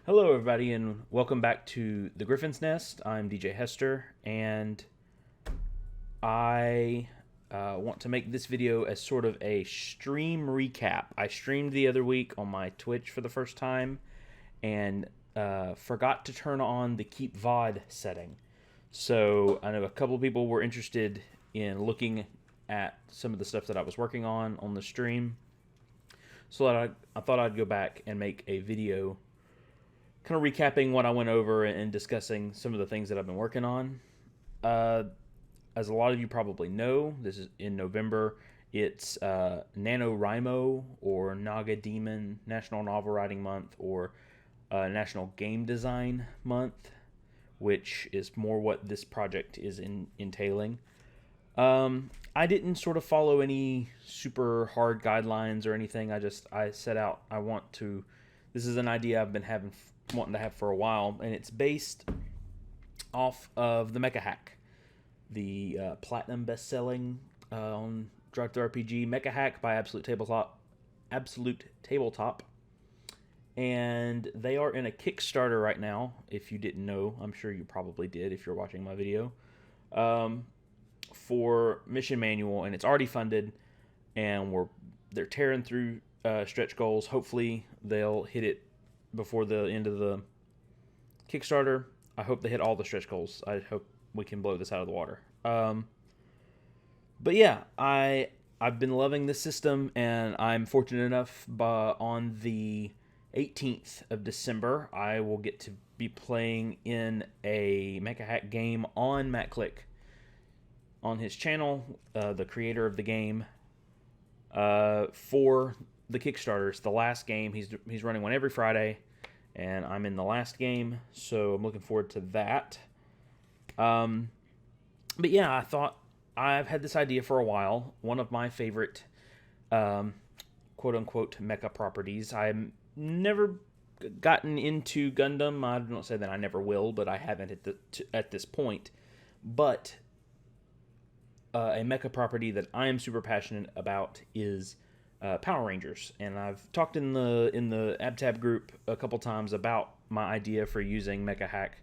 Hello, everybody, and welcome back to the Griffin's Nest. I'm DJ Hester, and I want to make this video as sort of a stream recap. I streamed the other week on my Twitch for the first time, and forgot to turn on the Keep VOD setting. So I know a couple of people were interested in looking at some of the stuff that I was working on the stream. So I thought I'd go back and make a video kind of recapping what I went over and discussing some of the things that I've been working on. As a lot of you probably know, this is in November. It's NaNoWriMo or Naga Demon National Novel Writing Month, or National Game Design Month, which is more what this project is entailing. I didn't sort of follow any super hard guidelines or anything. I set out, this is an idea I've been wanting to have for a while, and it's based off of the Mecha hack, the platinum best-selling on Drive Thru RPG Mecha hack by Absolute Tabletop, and they are in a Kickstarter right now. If you didn't know, I'm sure you probably did if you're watching my video, for mission manual, and it's already funded, and they're tearing through stretch goals. Hopefully they'll hit it before the end of the Kickstarter. I hope they hit all the stretch goals. I hope we can blow this out of the water. But yeah, I've been loving this system, and I'm fortunate enough on the 18th of December, I will get to be playing in a Mecha Hack game on Matt Click on his channel, the creator of the game, for the Kickstarter. It's the last game. He's running one every Friday, and I'm in the last game, so I'm looking forward to that. But yeah, I thought I've had this idea for a while. One of my favorite quote-unquote mecha properties. I've never gotten into Gundam. I don't say that I never will, but I haven't at this point. But a mecha property that I am super passionate about is Power Rangers, and I've talked in the AbTab group a couple times about my idea for using Mecha Hack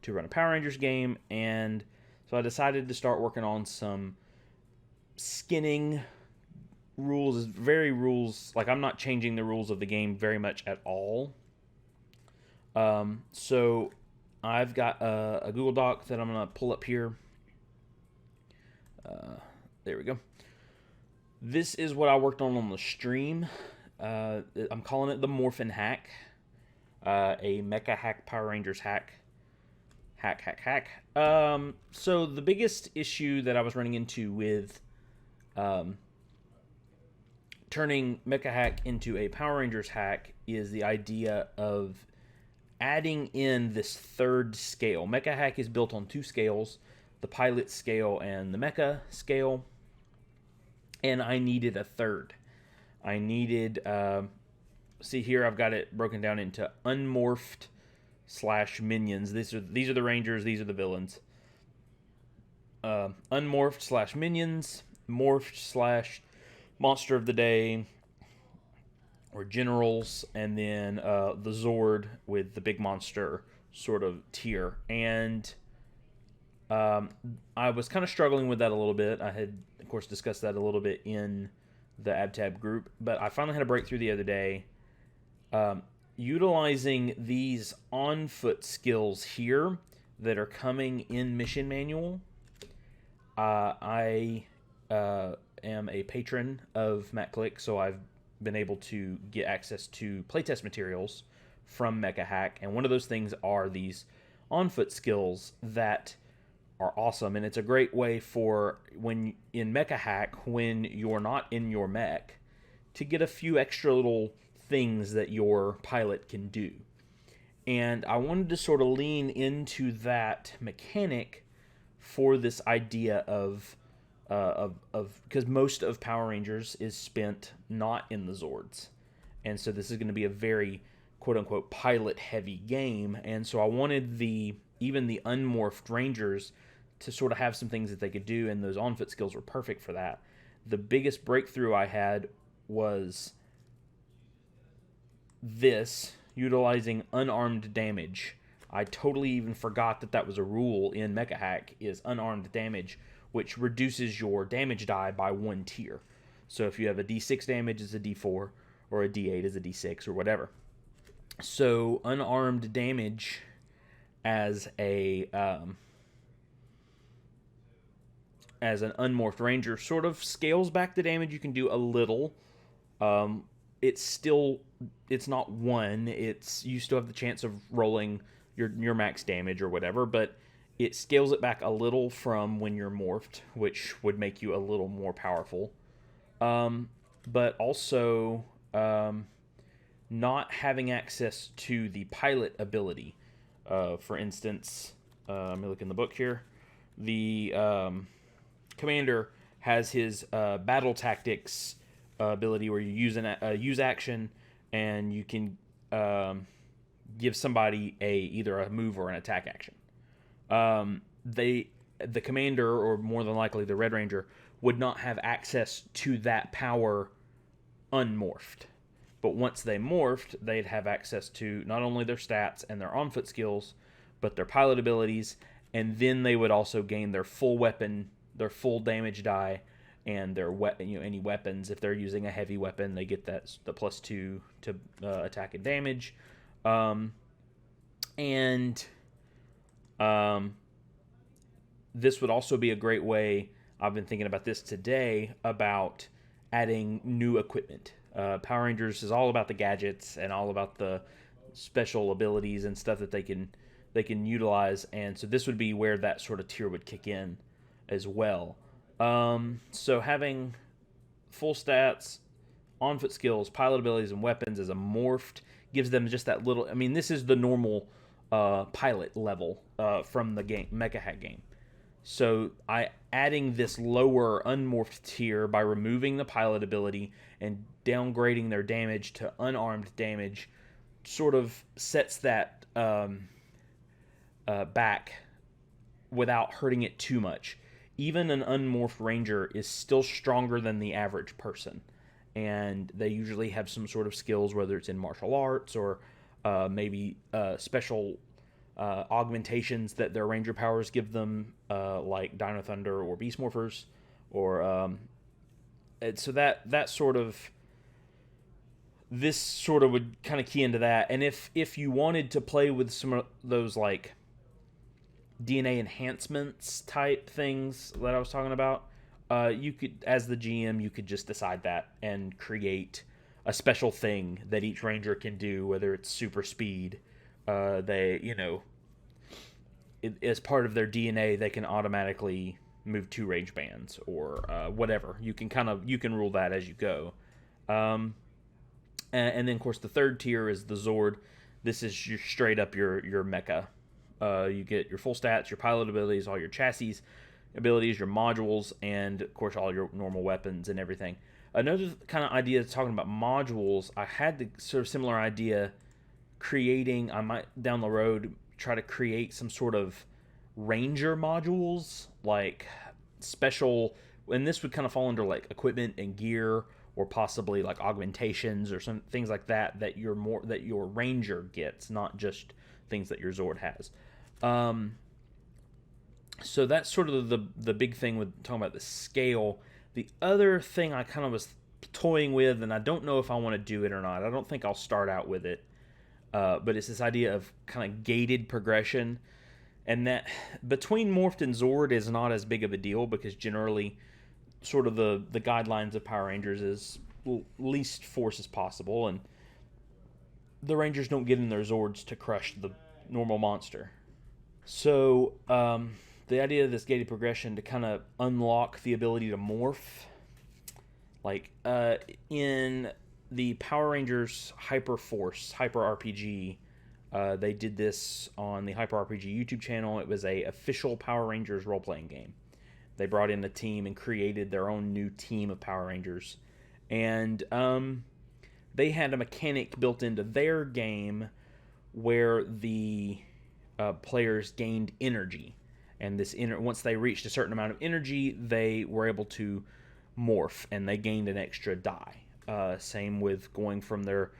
to run a Power Rangers game, and so I decided to start working on some skinning rules. Like, I'm not changing the rules of the game very much at all. So I've got a Google Doc that I'm gonna pull up here. There we go. This is what I worked on the stream. I'm calling it the Morphin hack, a Mecha Hack Power Rangers hack. So the biggest issue that I was running into with turning Mecha Hack into a Power Rangers hack is the idea of adding in this third scale. Mecha Hack is built on two scales, the pilot scale and the mecha scale, and I needed a third. I needed, see here, I've got it broken down into unmorphed / minions. These are the Rangers, these are the villains. Unmorphed / minions, morphed / monster of the day, or generals, and then the Zord with the big monster sort of tier. And I was kind of struggling with that a little bit. I had, of course, discussed that a little bit in the AbTab group, but I finally had a breakthrough the other day. Utilizing these on-foot skills here that are coming in Mission Manual. I am a patron of Matt Click, so I've been able to get access to playtest materials from Mecha Hack, and one of those things are these on-foot skills that are awesome, and it's a great way for when in Mecha Hack, when you're not in your mech, to get a few extra little things that your pilot can do. And I wanted to sort of lean into that mechanic for this idea of because most of Power Rangers is spent not in the Zords, and so this is going to be a very quote-unquote pilot-heavy game, and so I wanted even the unmorphed Rangers to sort of have some things that they could do, and those on-foot skills were perfect for that. The biggest breakthrough I had was this. utilizing unarmed damage. I totally even forgot that that was a rule in Mecha Hack, is unarmed damage, which reduces your damage die by 1 tier. So if you have a d6 damage, it's a d4, or a d8 is a d6, or whatever. So unarmed damage as as an unmorphed ranger sort of scales back the damage you can do a little. It's not 1. You still have the chance of rolling your max damage or whatever, but it scales it back a little from when you're morphed, which would make you a little more powerful. But also not having access to the pilot ability. For instance, let me look in the book here. The commander has his battle tactics ability where you use action and you can give somebody either a move or an attack action. The commander, or more than likely the Red Ranger, would not have access to that power unmorphed. But once they morphed, they'd have access to not only their stats and their on-foot skills, but their pilot abilities, and then they would also gain their full weapon, their full damage die, and their any weapons. If they're using a heavy weapon, they get the +2 to attack and damage. This would also be a great way, I've been thinking about this today, about adding new equipment. Power Rangers is all about the gadgets and all about the special abilities and stuff that they can utilize, and so this would be where that sort of tier would kick in as well. So having full stats, on-foot skills, pilot abilities, and weapons as a morphed gives them just that little... I mean, this is the normal pilot level from the game, Mecha Hack game. So adding this lower unmorphed tier by removing the pilot ability and downgrading their damage to unarmed damage sort of sets that back without hurting it too much. Even an unmorphed ranger is still stronger than the average person, and they usually have some sort of skills, whether it's in martial arts or maybe special augmentations that their ranger powers give them, like Dino Thunder or Beast Morphers, or so that sort of... This sort of would kind of key into that. And if you wanted to play with some of those like DNA enhancements type things that I was talking about, you could, as the GM, you could just decide that and create a special thing that each ranger can do, whether it's super speed. As part of their DNA, they can automatically move 2 range bands or whatever. You can rule that as you go. And then, of course, the third tier is the Zord. This is straight up your mecha. You get your full stats, your pilot abilities, all your chassis abilities, your modules, and, of course, all your normal weapons and everything. Another kind of idea talking about modules, I had the sort of similar idea creating... I might, down the road, try to create some sort of ranger modules, like special... And this would kind of fall under, like, equipment and gear, or possibly like augmentations or some things like that your ranger gets, not just things that your Zord has. So that's sort of the big thing with talking about the scale. The other thing I kind of was toying with, and I don't know if I want to do it or not. I don't think I'll start out with it, but it's this idea of kind of gated progression, and that between Morphed and Zord is not as big of a deal, because generally sort of the guidelines of Power Rangers is least force as possible, and the Rangers don't get in their Zords to crush the normal monster. So the idea of this gated progression to kind of unlock the ability to morph, like in the Power Rangers Hyper Force, Hyper RPG, they did this on the Hyper RPG YouTube channel. It was a official Power Rangers role-playing game. They brought in a team and created their own new team of Power Rangers. And they had a mechanic built into their game where the players gained energy. And once they reached a certain amount of energy, they were able to morph, and they gained an extra die. Same with going from their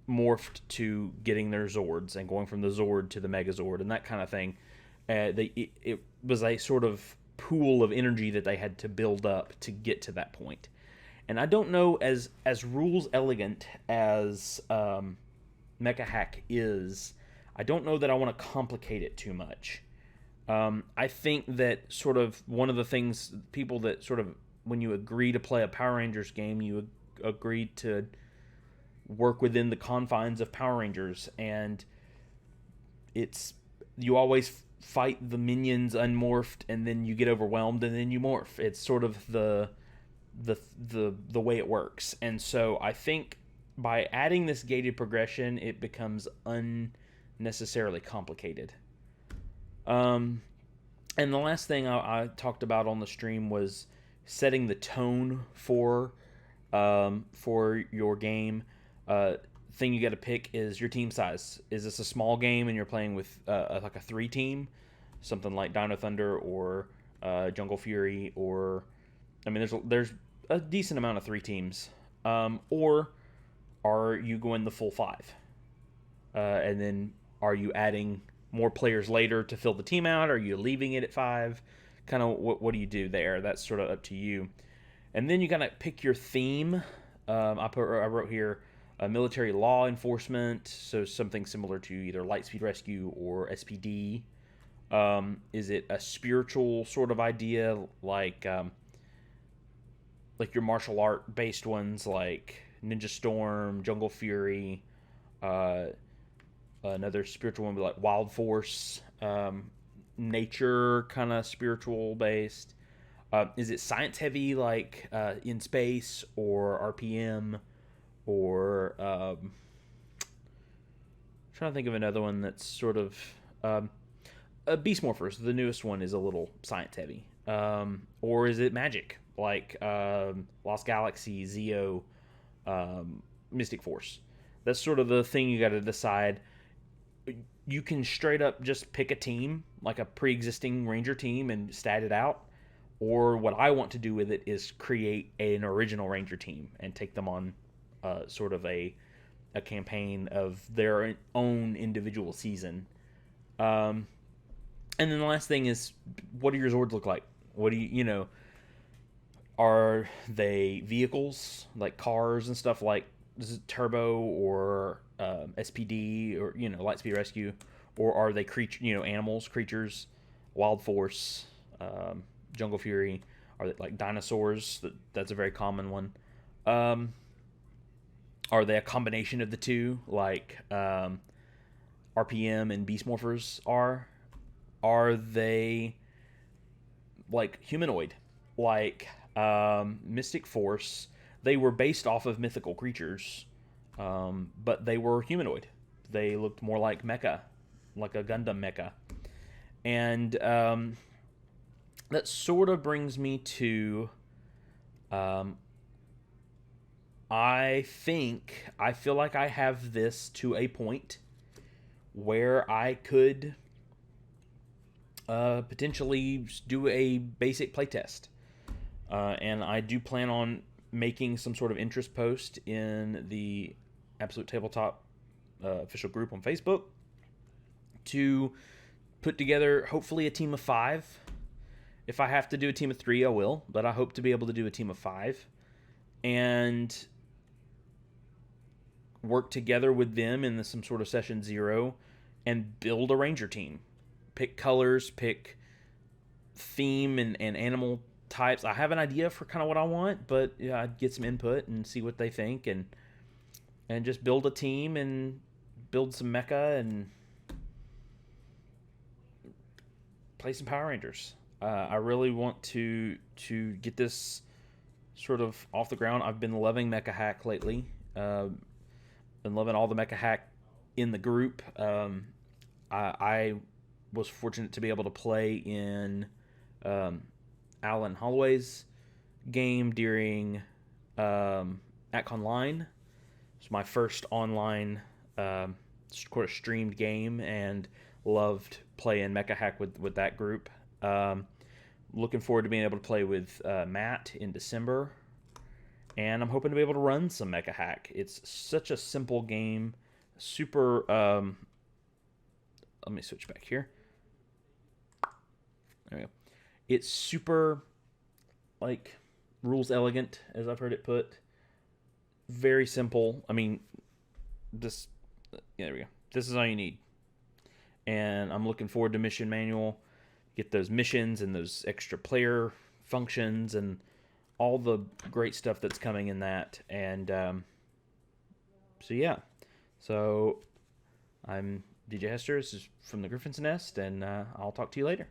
morphed to getting their Zords and going from the Zord to the Megazord and that kind of thing. It was a sort of pool of energy that they had to build up to get to that point. And I don't know, as rules elegant as Mecha Hack is, I don't know that I want to complicate it too much. I think that sort of one of the things, people that sort of, when you agree to play a Power Rangers game, you agree to work within the confines of Power Rangers, and you always fight the minions unmorphed, and then you get overwhelmed, and then you morph. It's sort of the way it works. And so I think by adding this gated progression, it becomes unnecessarily complicated. And the last thing I talked about on the stream was setting the tone for your game. Thing you got to pick is your team size. Is this a small game and you're playing with like a 3-team, something like Dino Thunder or Jungle Fury, or I mean, there's a decent amount of 3 teams, or are you going the full 5, and then are you adding more players later to fill the team out? Are you leaving it at 5? Kind of what do you do there? That's sort of up to you. And then you gotta pick your theme. I wrote here military law enforcement, so something similar to either Lightspeed Rescue or SPD. Is it a spiritual sort of idea, like your martial art based ones like Ninja Storm, Jungle Fury? Another spiritual one would be like Wild Force, nature kind of spiritual based. Is it science heavy, like In Space or RPM, or trying to think of another one that's sort of Beast Morphers. The newest one is a little science heavy. Or is it magic, like Lost Galaxy, Zeo, Mystic Force? That's sort of the thing you got to decide. You can straight up just pick a team, like a pre-existing Ranger team, and stat it out. Or what I want to do with it is create an original Ranger team and take them on sort of a campaign of their own individual season. And then the last thing is, what do your Zords look like? What do you are they vehicles, like cars and stuff, like Turbo or SPD or Lightspeed Rescue, or are they animals, creatures, Wild Force, Jungle Fury? Are they like dinosaurs? That's a very common one. Are they a combination of the two, like RPM and Beast Morphers are? Are they like humanoid, like Mystic Force? They were based off of mythical creatures, but they were humanoid. They looked more like Mecha, like a Gundam Mecha. And that sort of brings me to, I feel like I have this to a point where I could potentially do a basic playtest. And I do plan on making some sort of interest post in the Absolute Tabletop official group on Facebook to put together hopefully a team of 5. If I have to do a team of 3, I will, but I hope to be able to do a team of 5 and work together with them in some sort of session 0 and build a Ranger team. Pick colors, pick theme and animal types. I have an idea for kind of what I want, but I'd get some input and see what they think, and just build a team and build some mecha and play some Power Rangers. I really want to get this sort of off the ground. I've been loving Mecha Hack lately. Been loving all the Mecha Hack in the group. I was fortunate to be able to play in Alan Holloway's game during ACONline. It's my first online streamed game, and loved playing Mecha Hack with that group. Looking forward to being able to play with Matt in December, and I'm hoping to be able to run some Mecha Hack. It's such a simple game, super. Let me switch back here. There we go. It's super, like, rules elegant, as I've heard it put. Very simple. I mean, this. Yeah, there we go. This is all you need. And I'm looking forward to mission manual. Get those missions and those extra player functions and all the great stuff that's coming in that. And so yeah, so I'm DJ Hester. This is from the Griffin's Nest, and I'll talk to you later.